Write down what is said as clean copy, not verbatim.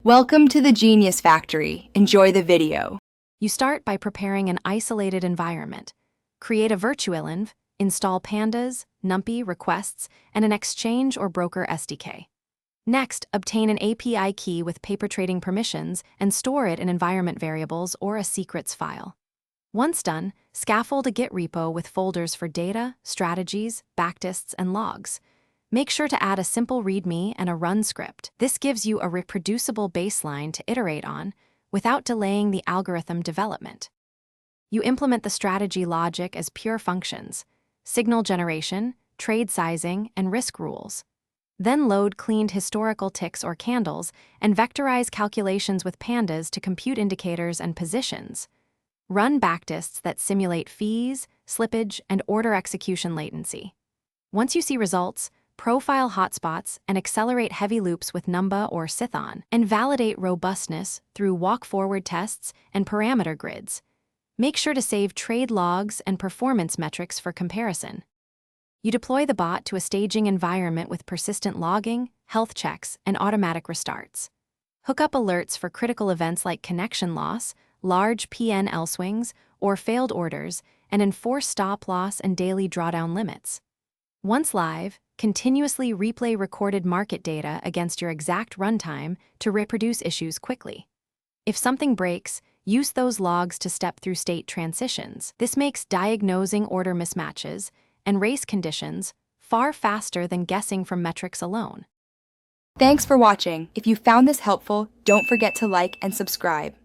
Welcome to the Genius Factory. Enjoy the video. You start by preparing an isolated environment. Create a virtualenv, install pandas, numpy, requests, and an exchange or broker SDK. Next, obtain an API key with paper trading permissions and store it in environment variables or a secrets file. Once done, scaffold a Git repo with folders for data, strategies, backtests, and logs. Make sure to add a simple README and a run script. This gives you a reproducible baseline to iterate on without delaying the algorithm development. You implement the strategy logic as pure functions, signal generation, trade sizing, and risk rules. Then load cleaned historical ticks or candles and vectorize calculations with pandas to compute indicators and positions. Run backtests that simulate fees, slippage, and order execution latency. Once you see results, profile hotspots and accelerate heavy loops with Numba or Cython, and validate robustness through walk-forward tests and parameter grids. Make sure to save trade logs and performance metrics for comparison. You deploy the bot to a staging environment with persistent logging, health checks, and automatic restarts. Hook up alerts for critical events like connection loss, large PNL swings, or failed orders, and enforce stop loss and daily drawdown limits. Once live, continuously replay recorded market data against your exact runtime to reproduce issues quickly. If something breaks, use those logs to step through state transitions. This makes diagnosing order mismatches and race conditions far faster than guessing from metrics alone. Thanks for watching. If you found this helpful, don't forget to like and subscribe.